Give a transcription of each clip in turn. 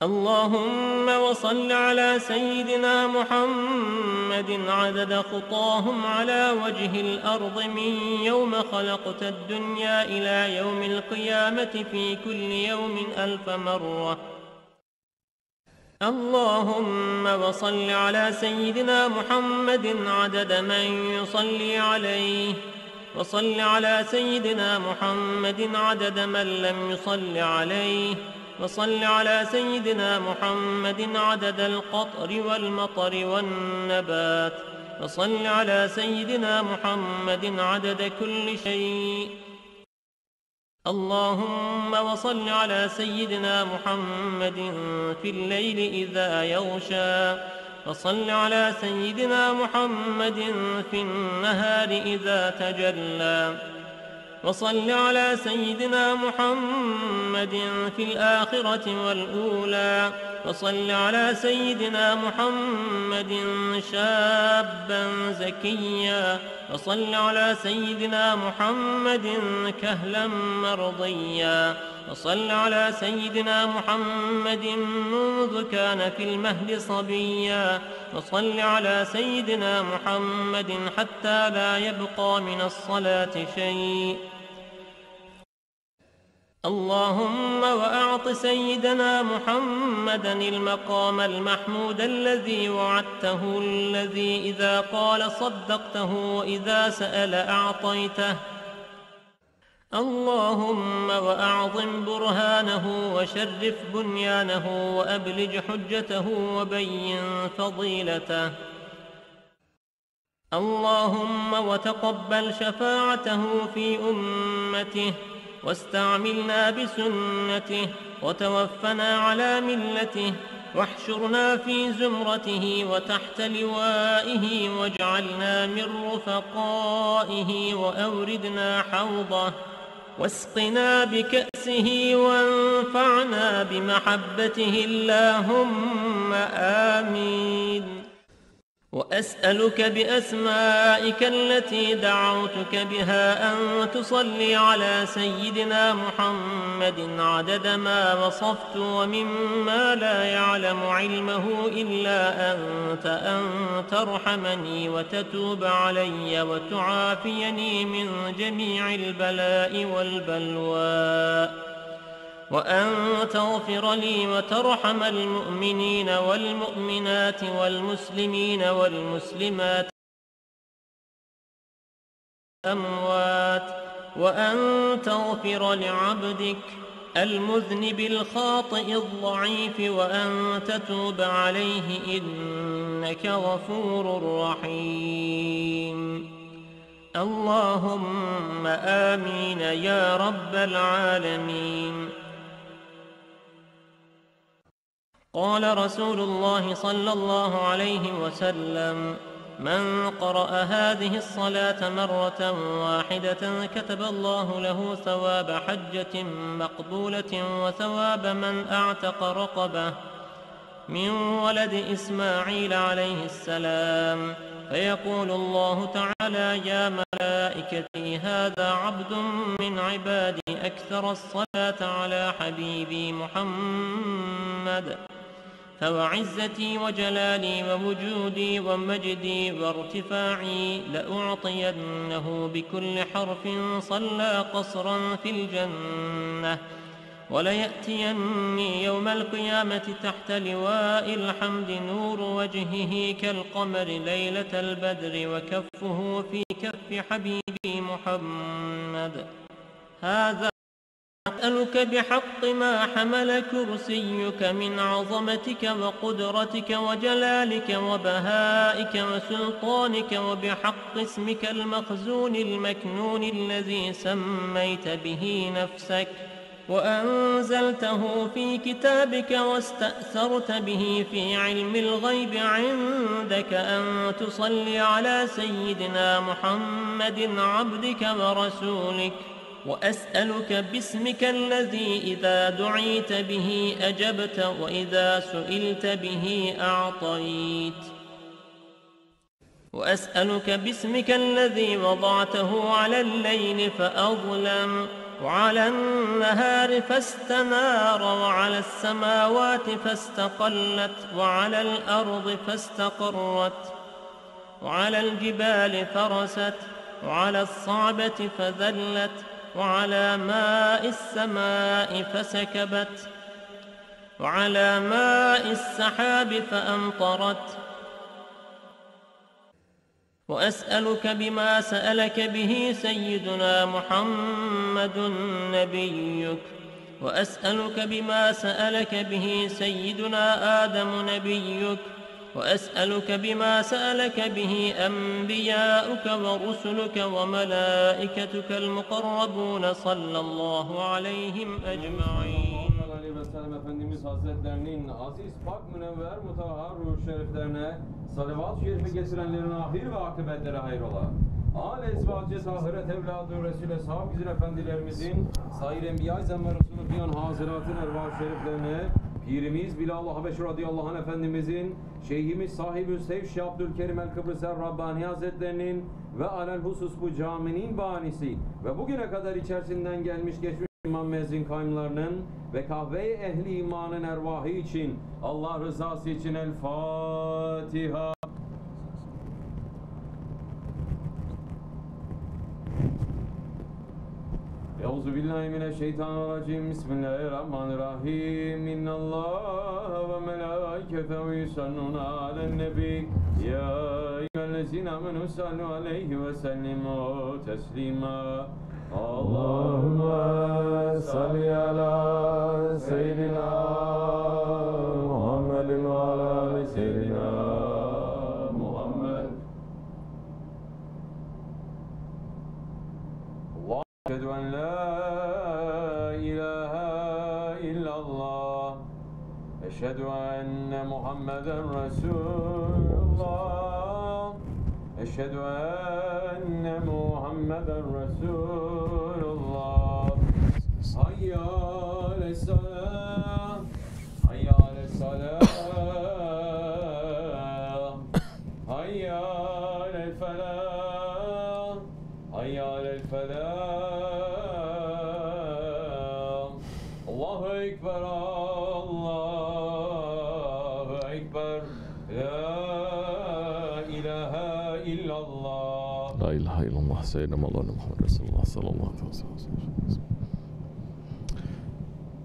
اللهم وصل على سيدنا محمد عدد خطاهم على وجه الأرض من يوم خلقت الدنيا إلى يوم القيامة في كل يوم 1000 مرة. اللهم وصل على سيدنا محمد عدد من يصلي عليه، وصل على سيدنا محمد عدد من لم يصل عليه، وصل على سيدنا محمد عدد القطر والمطر والنبات، وصل على سيدنا محمد عدد كل شيء. اللهم وصل على سيدنا محمد في الليل إذا يغشى، وصل على سيدنا محمد في النهار إذا تجلى، وصل على سيدنا محمد في الآخرة والأولى، وصل على سيدنا محمد شابا زكيا، وصل على سيدنا محمد كهلا مرضيا، وصل على سيدنا محمد منذ كان في المهد صبيا، وصل على سيدنا محمد حتى لا يبقى من الصلاة شيء. اللهم وأعط سيدنا محمدا المقام المحمود الذي وعدته، الذي إذا قال صدقته وإذا سأل أعطيته. اللهم وأعظم برهانه وشرف بنيانه وأبلج حجته وبين فضيلته. اللهم وتقبل شفاعته في أمته، واستعملنا بسنته، وتوفنا على ملته، واحشرنا في زمرته وتحت لوائه، واجعلنا من رفقائه، وأوردنا حوضه، واسقنا بكأسه، وانفعنا بمحبته، اللهم آمين. وأسألك بأسمائك التي دعوتك بها أن تصلي على سيدنا محمد عدد ما وصفت ومما لا يعلم علمه إلا أنت، أن ترحمني وتتوب علي وتعافيني من جميع البلاء والبلوى، وأن تغفر لي وترحم المؤمنين والمؤمنات والمسلمين والمسلمات والأموات، وأن تغفر لعبدك المذنب الخاطئ الضعيف، وأن تتوب عليه إنك غفور رحيم. اللهم آمين يا رب العالمين. قال رسول الله صلى الله عليه وسلم: من قرأ هذه الصلاة مرة واحدة كتب الله له ثواب حجة مقبولة وثواب من أعتق رقبة من ولد إسماعيل عليه السلام. فيقول الله تعالى: يا ملائكتي هذا عبد من عبادي أكثر الصلاة على حبيبي محمد، فوعزتي وجلالي ووجودي ومجدي وارتفاعي لأعطينه بكل حرف صلى قصرا في الجنة، وليأتيني يوم القيامة تحت لواء الحمد نور وجهه كالقمر ليلة البدر، وكفه في كف حبيبي محمد. هذا أسألك بحق ما حمل كرسيك من عظمتك وقدرتك وجلالك وبهائك وسلطانك، وبحق اسمك المخزون المكنون الذي سميت به نفسك وأنزلته في كتابك واستأثرت به في علم الغيب عندك، أن تصلي على سيدنا محمد عبدك ورسولك. وأسألك باسمك الذي إذا دعيت به أجبت، وإذا سئلت به أعطيت. وأسألك باسمك الذي وضعته على الليل فأظلم، وعلى النهار فاستنار وعلى السماوات فاستقلت وعلى الأرض فاستقرت وعلى الجبال فرست وعلى الصعبة فذلت وعلى ماء السماء فسكبت وعلى ماء السحاب فأمطرت وأسألك بما سألك به سيدنا محمد نبيك وأسألك بما سألك به سيدنا آدم نبيك وأسألك بما سألك به أنبياؤك ورسلك وملائكتك المقربون صلى الله عليهم أجمعين. Efendimiz Hazretlerinin aziz, pak, münevver, mutahhar ruh şeriflerine salavat-ı şerifi getirenlerin ahir ve akıbetleri hayrola. Âl-i ezvacı tahiret evladı Resul-i Eshab güzin efendilerimizin sair enbiya-i zemme Resulü fiyan haziratın ervah şeriflerine Pirimiz Bilal-ı Habeşi radıyallahu anh Efendimizin, Şeyhimiz Sahib-ü Sevş Abdülkerim el-Kıbrıs Rabbani Hazretlerinin ve alelhusus bu caminin banisi ve bugüne kadar içerisinden gelmiş geçmiş İmam Müezzin kaimlarının ve kahve-i ehli imanın ervahı için Allah rızası için El Fatiha. Euzubillahimineşşeytanirracim. Bismillahirrahmanirrahim. İnnallâhe ve melâiketehu yusallûne alen-nebi. Ya eyyühellezîne amenû sallu aleyhi ve sellimû teslîmâ. Allahümme salli ala seyyidina Muhammedin ve ala ali seyyidina Muhammed. Allah eşhedü en la ilahe illallah. Eşhedü enne Muhammeden Resulullah. Eşhedü enne Muhammeden Resulullah. Hayya aleyhisselam. Hayya aleyhisselam. Hayya aleyhisselam. Hayya aleyhisselam. Allahu Ekber, Allahu Ekber. La ilahe illallah. La ilahe illallah seyyidina Mevlana Muhammed Resulullah sallallahu aleyhi ve sellem.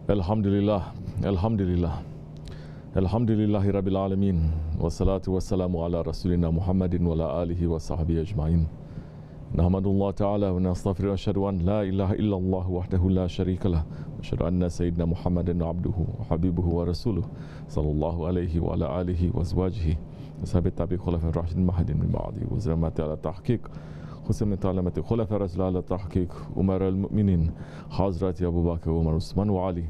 Elhamdülillah, elhamdülillah. Elhamdülillahi Rabbil alemin. Ve salatu ve selamu ala Resulina Muhammedin ve ala alihi ve sahbihi ecmain. Nahmadullah Teala ve nestağfiru ve eşhedü en la ilahe illallah vahdehu la şerike leh. Ve eşhedü enne seyyidina Muhammeden abduhu ve habibuhu ve resuluhu sallallahu aleyhi ve ala alihi ve ezvacihi ve sahabe tabi khulafe raşidin mahedin min ba'di ve zirmeti ala tahkik Hüseyin talemeti khulafe Resul ala tahkik Umar el-Mu'minin Hazreti Ebu Bakr, Umar, Osman ve Ali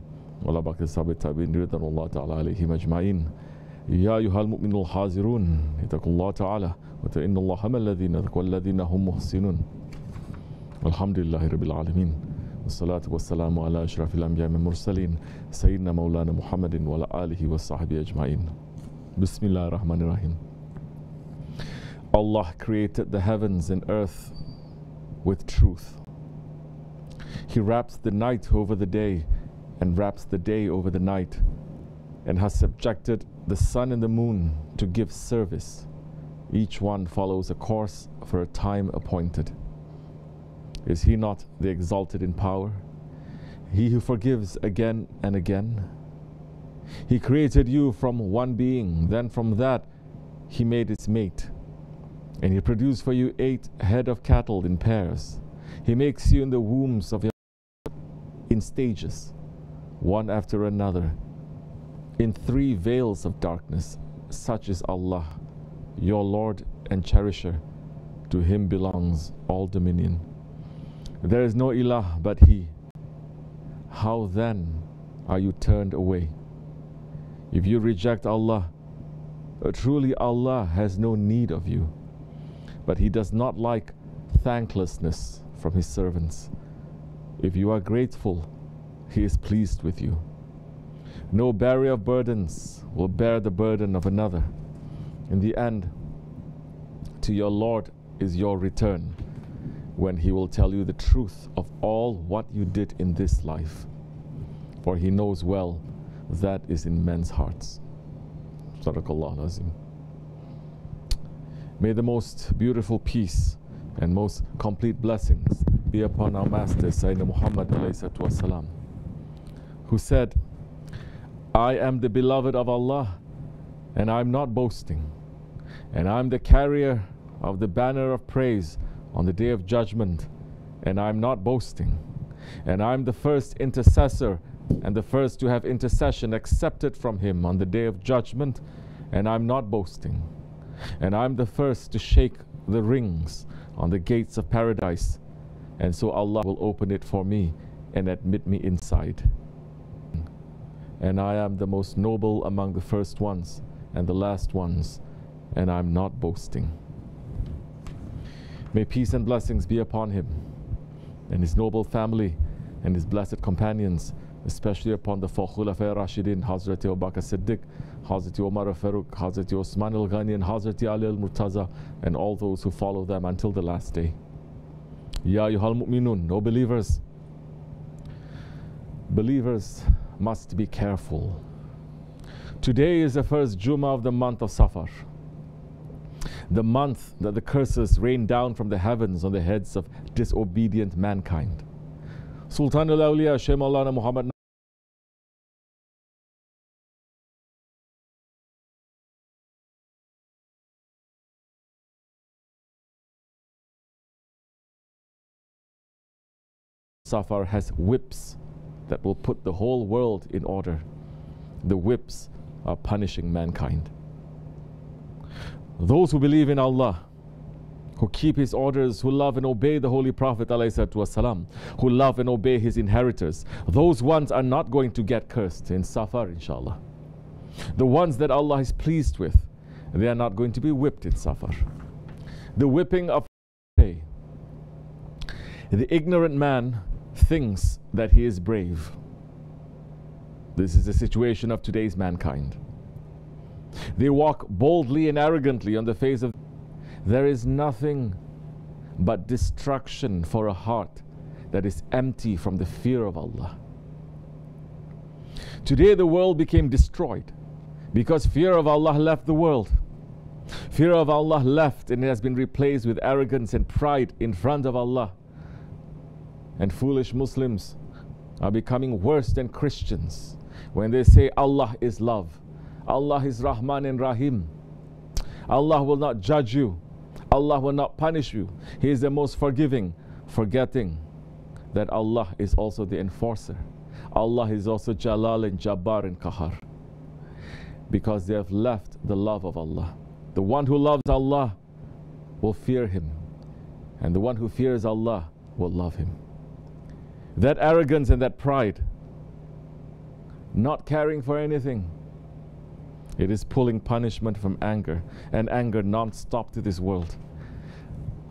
ve ala bakri sahabe tabi'in rıdan Allah Teala aleyhim ecmain. Ya eyyuhel mu'minul hazirun itakullah Teala ve te'innallaha mellezine vellezine hum muhsinun. Elhamdülillahi Rabbil alemin. Ve salatu ve selamu ala eşrafil enbiya ve murselin seyyidina Mevlana Muhammedin ve ala alihi ve sahbihi ecmain. Bismillahirrahmanirrahim. Allah created the heavens and earth with truth. He wraps the night over the day and wraps the day over the night and has subjected the sun and the moon to give service. Each one follows a course for a time appointed. Is he not the exalted in power? He who forgives again and again? He created you from one being, then from that he made its mate. And he produced for you 8 head of cattle in pairs. He makes you in the wombs of your in stages, one after another, in 3 veils of darkness. Such is Allah, your Lord and Cherisher. To him belongs all dominion. There is no ilah but he. How then are you turned away? If you reject Allah, truly Allah has no need of you. But he does not like thanklessness from his servants. If you are grateful, he is pleased with you. No bearer of burdens will bear the burden of another. In the end, to your Lord is your return. when He will tell you the truth of all what you did in this life. For He knows well that is in men's hearts. Sadaqallahu Azim. May the most beautiful peace and most complete blessings be upon our Master Sayyidina Muhammad ﷺ, who said, I am the beloved of Allah, and I am not boasting, and I am the carrier of the banner of praise on the day of judgment, and I am not boasting, and I am the first intercessor and the first to have intercession accepted from Him on the day of judgment, and I am not boasting, and I am the first to shake the rings on the gates of paradise, and so Allah will open it for me and admit me inside. And I am the most noble among the first ones and the last ones, and I am not boasting. May peace and blessings be upon him and his noble family and his blessed companions, especially upon the four Khulafai Rashidin, Hazrat Abu Bakr Siddiq, Hazrat Umar Faruq, Hazrat Osman al-Ghani, and Hazrat Ali al-Murtaza, and all those who follow them until the last day. Ya ayyuhal mu'minun, O believers. Believers must be careful. Today is the first Jummah of the month of Safar, the month that the curses rain down from the heavens on the heads of disobedient mankind. Sultan al-Awliya Shaykh Maulana Muhammad Safar has whips that will put the whole world in order. The whips are punishing mankind. Those who believe in Allah, who keep His orders, who love and obey the Holy Prophet ﷺ, who love and obey his inheritors, those ones are not going to get cursed in Safar, inshallah. The ones that Allah is pleased with, they are not going to be whipped in Safar. The whipping of the ignorant man thinks that he is brave. This is the situation of today's mankind. They walk boldly and arrogantly on the face of. There is nothing but destruction for a heart that is empty from the fear of Allah. Today the world became destroyed because fear of Allah left the world. Fear of Allah left, and it has been replaced with arrogance and pride in front of Allah. And foolish Muslims are becoming worse than Christians when they say Allah is love, Allah is Rahman and Rahim, Allah will not judge you, Allah will not punish you, He is the most forgiving, forgetting that Allah is also the enforcer. Allah is also Jalal and Jabbar and Qahar, because they have left the love of Allah. The one who loves Allah will fear Him, and the one who fears Allah will love Him. That arrogance and that pride, not caring for anything, it is pulling punishment from anger, and anger non-stop to this world.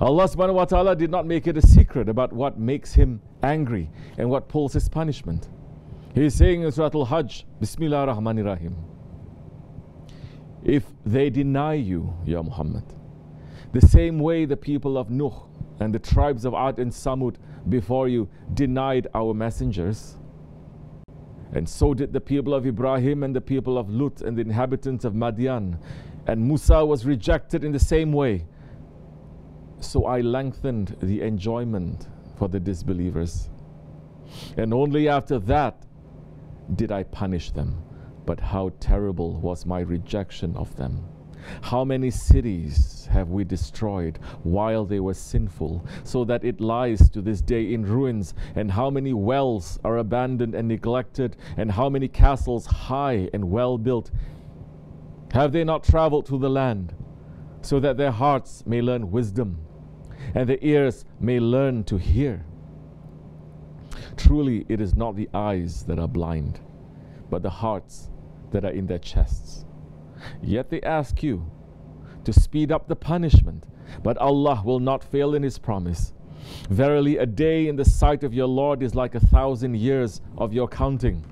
Allah subhanahu wa ta'ala did not make it a secret about what makes Him angry and what pulls His punishment. He is saying in Surah Al-Hajj, Bismillah ar-Rahman ar-Rahim, if they deny you, Ya Muhammad, the same way the people of Nuh and the tribes of Ad and Samud before you denied our messengers, and so did the people of Ibrahim and the people of Lut and the inhabitants of Madian, and Musa was rejected in the same way, so I lengthened the enjoyment for the disbelievers, and only after that did I punish them. But how terrible was my rejection of them. How many cities have we destroyed while they were sinful, so that it lies to this day in ruins? And how many wells are abandoned and neglected? And how many castles high and well built? Have they not traveled through the land, so that their hearts may learn wisdom, and their ears may learn to hear? Truly, it is not the eyes that are blind, but the hearts that are in their chests. Yet they ask you to speed up the punishment, but Allah will not fail in His promise. Verily, a day in the sight of your Lord is like 1,000 years of your counting.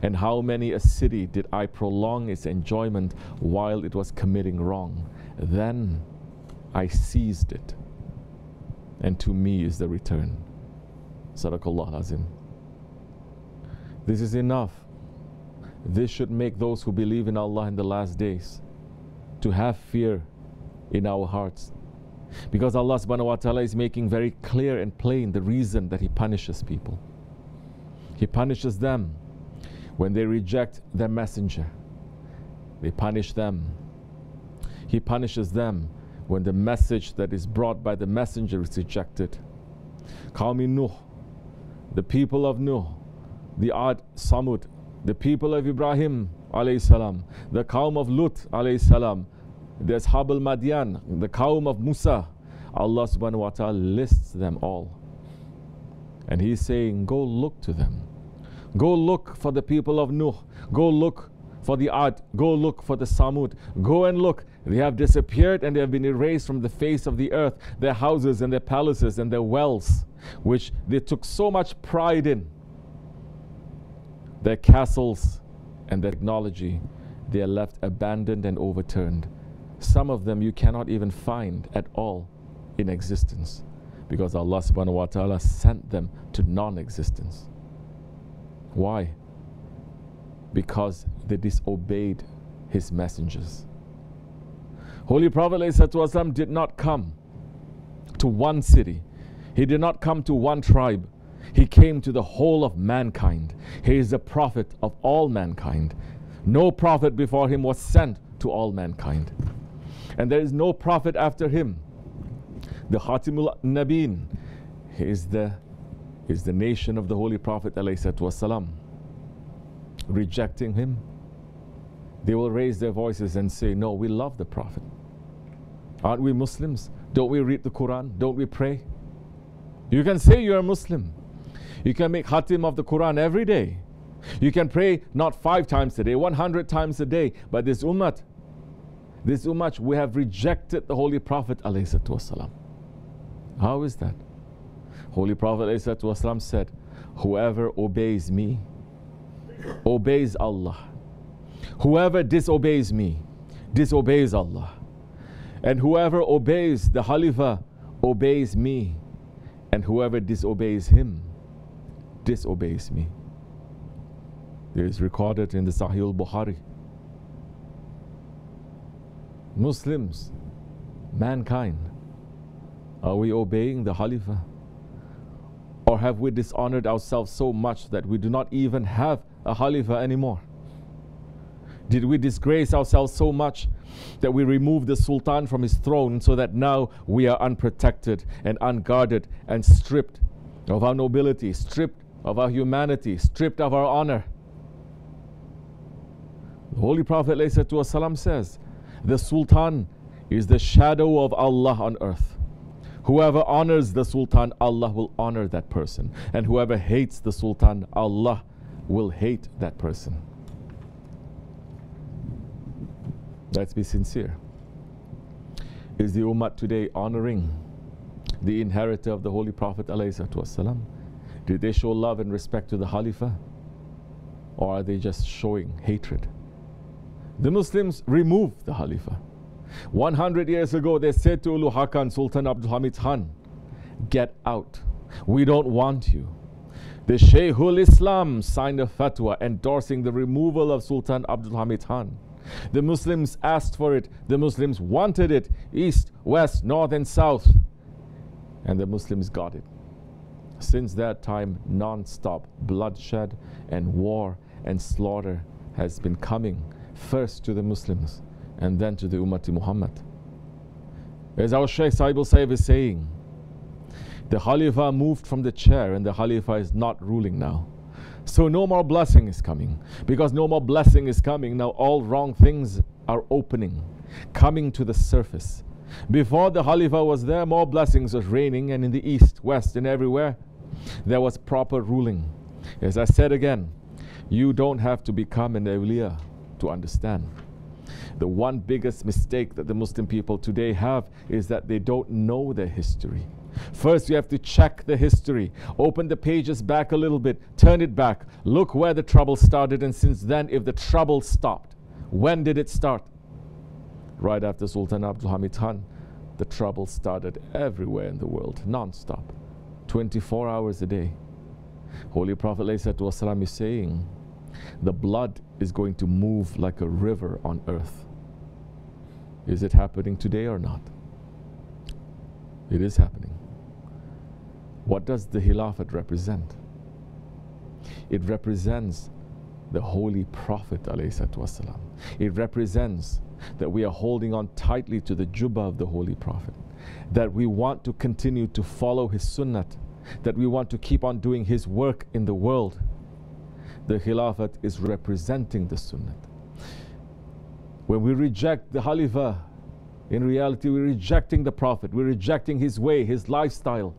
And how many a city did I prolong its enjoyment while it was committing wrong? Then I seized it. and to me is the return. Sadaqallah Azim. This is enough. This should make those who believe in Allah in the last days to have fear in our hearts. Because Allah subhanahu wa ta'ala is making very clear and plain the reason that He punishes people. He punishes them when they reject their messenger. They punish them. He punishes them when the message that is brought by the messenger is rejected. Qawmi Nuh, the people of Nuh, the Ad, Samud, the people of Ibrahim alayhi salam, the Qawm of Lut alayhi salam, the Ashab al-Madian, the Qawm of Musa. Allah subhanahu wa ta'ala lists them all. And He's saying, go look to them. Go look for the people of Nuh. Go look for the Ad. Go look for the Samud. Go and look. They have disappeared and they have been erased from the face of the earth. Their houses and their palaces and their wells, which they took so much pride in, their castles and their technology, they are left abandoned and overturned. Some of them you cannot even find at all in existence, because Allah subhanahu wa ta'ala sent them to non-existence. Why? Because they disobeyed His messengers. Holy Prophet ﷺ did not come to one city. He did not come to one tribe. He came to the whole of mankind. He is the prophet of all mankind. No prophet before him was sent to all mankind. And there is no prophet after him. The Khatimul Nabeen is the nation of the Holy Prophet ﷺ. Rejecting him, they will raise their voices and say, no, we love the Prophet. Aren't we Muslims? Don't we read the Quran? Don't we pray? You can say you're a Muslim. You can make khatim of the Quran every day. You can pray not 5 times a day, 100 times a day. But this ummah, we have rejected the Holy Prophet ﷺ. How is that? Holy Prophet ﷺ said, whoever obeys me, obeys Allah. Whoever disobeys me, disobeys Allah. And whoever obeys the Khalifa, obeys me. And whoever disobeys him, disobeys me. It is recorded in the Sahih al-Bukhari. Muslims, mankind, are we obeying the Khalifa? Or have we dishonored ourselves so much that we do not even have a Khalifa anymore? Did we disgrace ourselves so much that we remove the Sultan from his throne so that now we are unprotected and unguarded and stripped of our nobility, stripped of our humanity, stripped of our honor? The Holy Prophet ﷺ says, the Sultan is the shadow of Allah on earth. Whoever honors the Sultan, Allah will honor that person. And whoever hates the Sultan, Allah will hate that person. Let's be sincere. Is the Ummah today honoring the inheritor of the Holy Prophet ﷺ? Did they show love and respect to the Khalifa? Or are they just showing hatred? The Muslims removed the Khalifa. 100 years ago, they said to Ulu Hakan, Sultan Abdul Hamid Khan, get out. We don't want you. The Shaykhul Islam signed a fatwa endorsing the removal of Sultan Abdul Hamid Khan. The Muslims asked for it. The Muslims wanted it. East, west, north and south. And the Muslims got it. Since that time, non-stop bloodshed and war and slaughter has been coming first to the Muslims and then to the Ummati Muhammad. As our Shaykh Sahib al-Sayyid is saying, the Khalifa moved from the chair and the Khalifa is not ruling now. So no more blessing is coming. Because no more blessing is coming, now all wrong things are opening, coming to the surface. Before the Khalifa was there, more blessings was raining, and in the east, west and everywhere, there was proper ruling. As I said again, you don't have to become an awliya to understand. The one biggest mistake that the Muslim people today have is that they don't know their history. First, you have to check the history. Open the pages back a little bit. Turn it back. Look where the trouble started, and since then, if the trouble stopped. When did it start? Right after Sultan Abdul Hamid Khan the trouble started everywhere in the world, non-stop, 24 hours a day. Holy Prophet ﷺ is saying, the blood is going to move like a river on earth. Is it happening today or not? It is happening. What does the Khilafat represent? It represents the Holy Prophet ﷺ. It represents that we are holding on tightly to the Jubbah of the Holy Prophet, that we want to continue to follow his sunnat, that we want to keep on doing his work in the world. The Khilafat is representing the sunnat. When we reject the Khalifa, in reality we're rejecting the Prophet, we're rejecting his way, his lifestyle.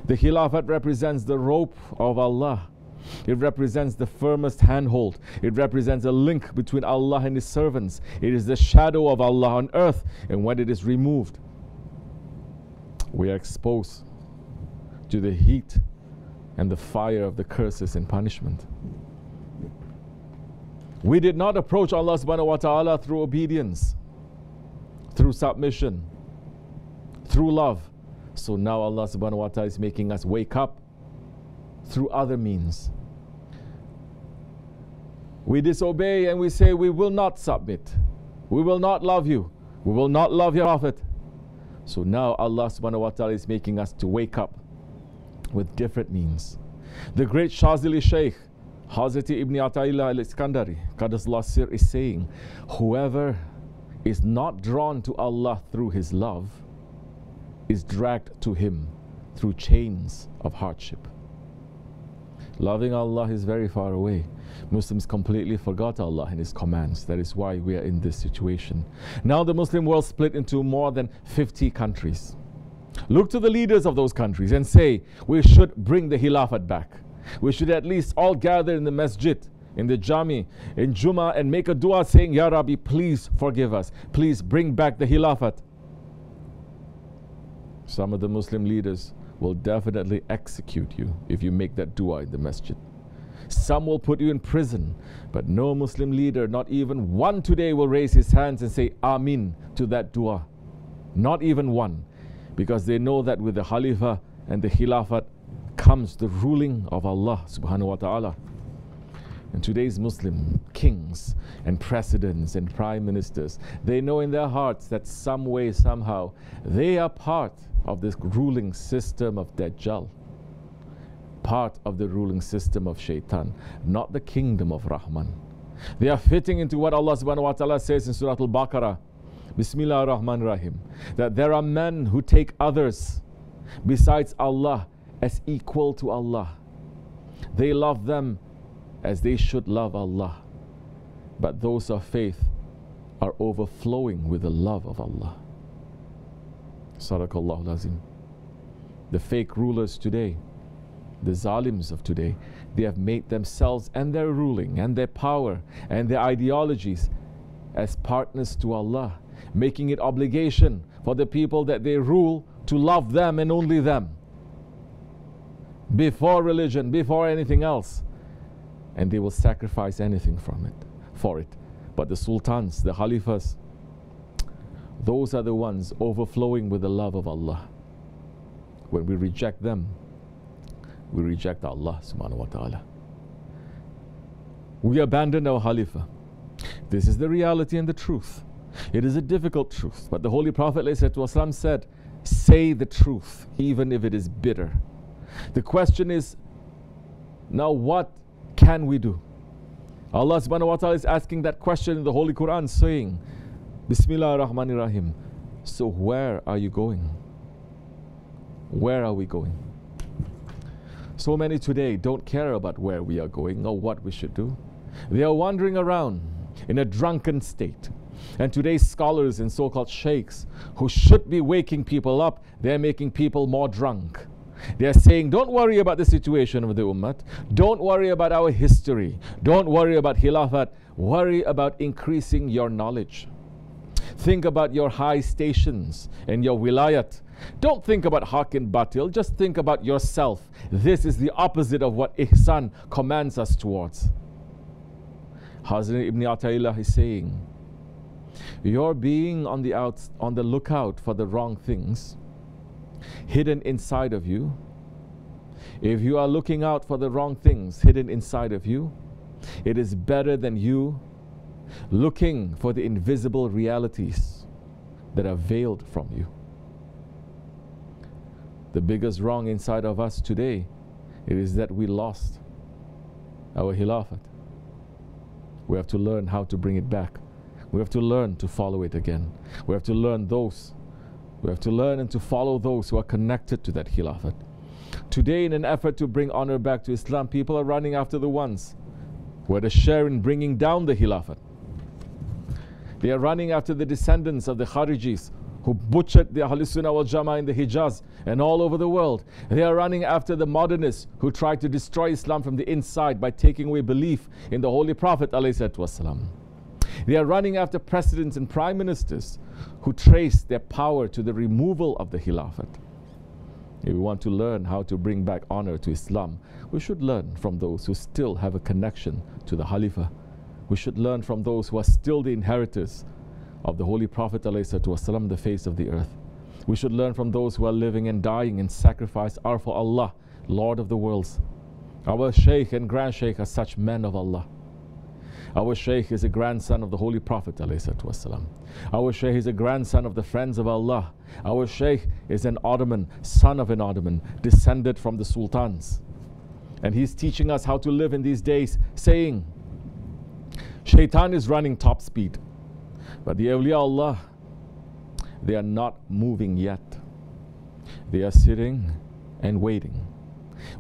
The Khilafat represents the rope of Allah. It represents the firmest handhold. It represents a link between Allah and his servants. It is the shadow of Allah on earth, and when it is removed, we are exposed to the heat and the fire of the curses and punishment. We did not approach Allah subhanahu wa ta'ala through obedience, through submission, through love. So now Allah subhanahu wa ta'ala is making us wake up through other means. We disobey and we say we will not submit. We will not love you. We will not love your Prophet. So now Allah subhanahu wa ta'ala is making us to wake up with different means. The great Shazili Shaykh, Hazrati Ibn Ata'illah al-Iskandari, Qadasullah Sir, is saying, whoever is not drawn to Allah through his love is dragged to him through chains of hardship. Loving Allah is very far away. Muslims completely forgot Allah and his commands. That is why we are in this situation. Now the Muslim world split into more than 50 countries. Look to the leaders of those countries and say, we should bring the Khilafat back. We should at least all gather in the masjid, in the jami, in Jummah, and make a dua saying, Ya Rabbi, please forgive us. Please bring back the Khilafat. Some of the Muslim leaders will definitely execute you if you make that dua in the masjid. Some will put you in prison, but no Muslim leader, not even one today, will raise his hands and say Amin to that dua. Not even one. Because they know that with the Khalifa and the Khilafat comes the ruling of Allah subhanahu wa ta'ala. And today's Muslim kings and presidents and prime ministers, they know in their hearts that some way, somehow, they are part of this ruling system of Dajjal, part of the ruling system of Shaitan, not the kingdom of Rahman. They are fitting into what Allah subhanahu wa ta'ala says in Surah Al-Baqarah, Bismillah ar-Rahman ar-Rahim, that there are men who take others besides Allah as equal to Allah. They love them as they should love Allah. But those of faith are overflowing with the love of Allah. Sadaqallahu lazim. The fake rulers today, the zalims of today, they have made themselves and their ruling and their power and their ideologies as partners to Allah, making it obligation for the people that they rule to love them and only them before religion, before anything else. And they will sacrifice anything for it. But the sultans, the khalifas, those are the ones overflowing with the love of Allah. When we reject them, we reject Allah subhanahu wa ta'ala. We abandon our Khalifa. This is the reality and the truth. It is a difficult truth, but the Holy Prophet ﷺ said, say the truth, even if it is bitter. The question is, now what can we do? Allah subhanahu wa ta'ala is asking that question in the Holy Quran, saying, Bismillah ar-Rahman ar-Rahim. So where are you going? Where are we going? So many today don't care about where we are going or what we should do. They are wandering around in a drunken state. And today's scholars and so-called sheikhs who should be waking people up, they're making people more drunk. They're saying, don't worry about the situation of the ummah. Don't worry about our history. Don't worry about Khilafat. Worry about increasing your knowledge. Think about your high stations and your wilayat. Don't think about haq and batil. Just think about yourself. This is the opposite of what ihsan commands us towards. Hazrat Ibn Ata'illah is saying, you're being on the lookout for the wrong things hidden inside of you, if you are looking out for the wrong things hidden inside of you, it is better than you looking for the invisible realities that are veiled from you. The biggest wrong inside of us today, it is that we lost our Khilafat. We have to learn how to bring it back. We have to learn to follow it again. We have to learn and to follow those who are connected to that Khilafat. Today, in an effort to bring honor back to Islam, people are running after the ones who had a share in bringing down the Khilafat. They are running after the descendants of the Kharijis who butchered the Ahl Sunnah wal Jama'ah in the Hijaz and all over the world. They are running after the modernists who tried to destroy Islam from the inside by taking away belief in the Holy Prophet ﷺ. They are running after presidents and prime ministers who trace their power to the removal of the Khilafat. If we want to learn how to bring back honor to Islam, we should learn from those who still have a connection to the Khalifa. We should learn from those who are still the inheritors of the Holy Prophet ﷺ, the face of the earth. We should learn from those who are living and dying in sacrifice are for Allah, Lord of the worlds. Our Shaykh and Grand Shaykh are such men of Allah. Our Shaykh is a grandson of the Holy Prophet ﷺ. Our Shaykh is a grandson of the friends of Allah. Our Shaykh is an Ottoman, son of an Ottoman, descended from the sultans. And he's teaching us how to live in these days, saying, Shaitan is running top speed, but the awliya Allah, they are not moving yet. They are sitting and waiting.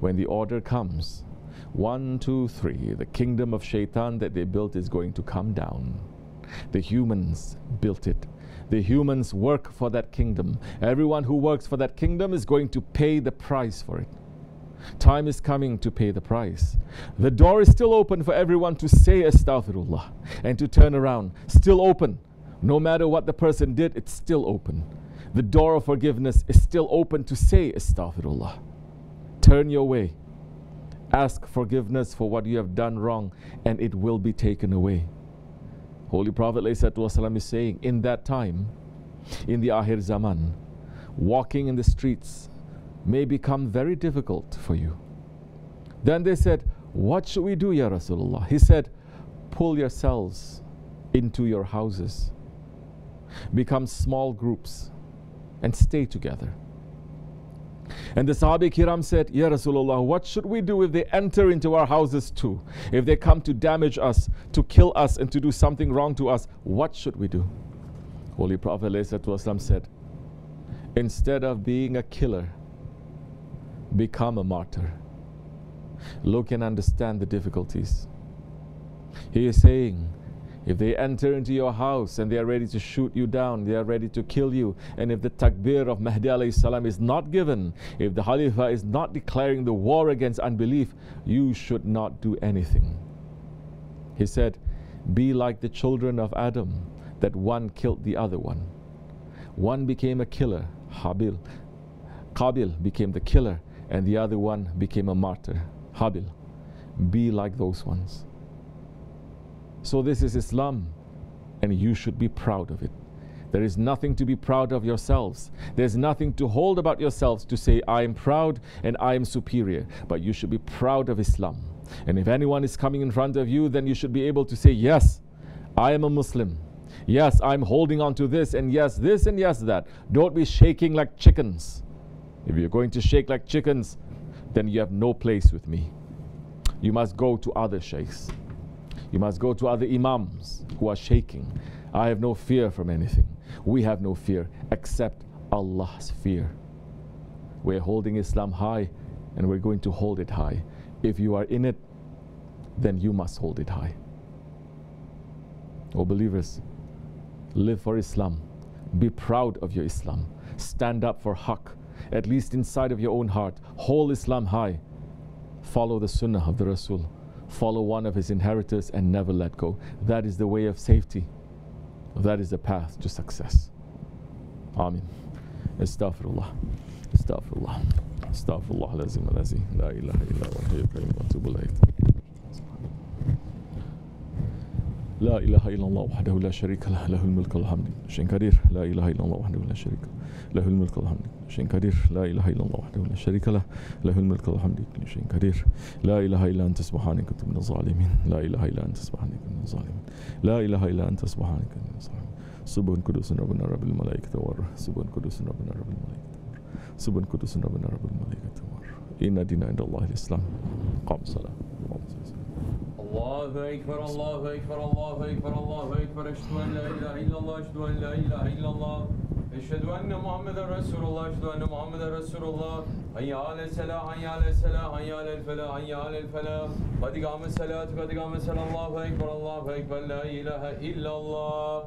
When the order comes, 1, 2, 3, the kingdom of Shaitan that they built is going to come down. The humans built it. The humans work for that kingdom. Everyone who works for that kingdom is going to pay the price for it. Time is coming to pay the price. The door is still open for everyone to say Astaghfirullah and to turn around. Still open. No matter what the person did, it's still open. The door of forgiveness is still open to say Astaghfirullah. Turn your way. Ask forgiveness for what you have done wrong, and it will be taken away. Holy Prophet ﷺ is saying, in that time, in the Akhir Zaman, walking in the streets may become very difficult for you. Then they said, what should we do, Ya Rasulullah? He said, pull yourselves into your houses, become small groups, and stay together. And the Sahaba Kiram said, Ya Rasulullah, what should we do if they enter into our houses too? If they come to damage us, to kill us, and to do something wrong to us, what should we do? Holy Prophet ﷺ said, instead of being a killer, become a martyr. Look and understand the difficulties. He is saying, if they enter into your house and they are ready to shoot you down, they are ready to kill you, and if the takbir of Mahdi alayhi salam is not given, if the Khalifa is not declaring the war against unbelief, you should not do anything. He said, be like the children of Adam, that one killed the other one. One became a killer, Qabil became the killer, and the other one became a martyr, Habil. Be like those ones. So this is Islam, and you should be proud of it. There is nothing to be proud of yourselves. There's nothing to hold about yourselves to say, I am proud and I am superior. But you should be proud of Islam. And if anyone is coming in front of you, then you should be able to say, yes, I am a Muslim. Yes, I'm holding on to this, and yes, this, and yes, that. Don't be shaking like chickens. If you're going to shake like chickens, then you have no place with me. You must go to other sheikhs. You must go to other imams who are shaking. I have no fear from anything. We have no fear except Allah's fear. We're holding Islam high, and we're going to hold it high. If you are in it, then you must hold it high. Oh believers, live for Islam. Be proud of your Islam. Stand up for haqq, at least inside of your own heart. Hold Islam high. Follow the sunnah of the Rasul. Follow one of his inheritors and never let go. That is the way of safety. That is the path to success. Amin. Astaghfirullah. Astaghfirullah. Astaghfirullah lazim alazi. La ilaha illa wa hayyul qayyum wa atubu ilayh. لا إله إلا الله وحده لا شريك له له الملك والحمد شيء قدير لا إله إلا الله وحده لا شريك له له الملك والحمد شيء قدير لا إله إلا الله وحده لا شريك له له الملك والحمد شيء قدير لا إله إلا أنت سبحانك كنت من الظالمين لا إله إلا أنت سبحانك كنت من الظالمين لا إله إلا أنت سبحانك كنت من الظالمين سبحان قدوس ربنا رب الملائكة والروح سبحان قدوس ربنا رب الملائكة سبحان قدوس ربنا رب الملائكة والروح إن دين عند الله الإسلام قام الصلاة الله أكبر الله أكبر الله أكبر الله أكبر أشهد أن لا إله إلا الله أشهد أن لا إله إلا الله أشهد أن محمدا رسول الله أشهد أن محمدا رسول الله حي على الصلاة حي على الصلاة حي على الفلاح حي على الفلاح قد قامت الصلاة قد قامت الصلاة الله أكبر لا إله إلا الله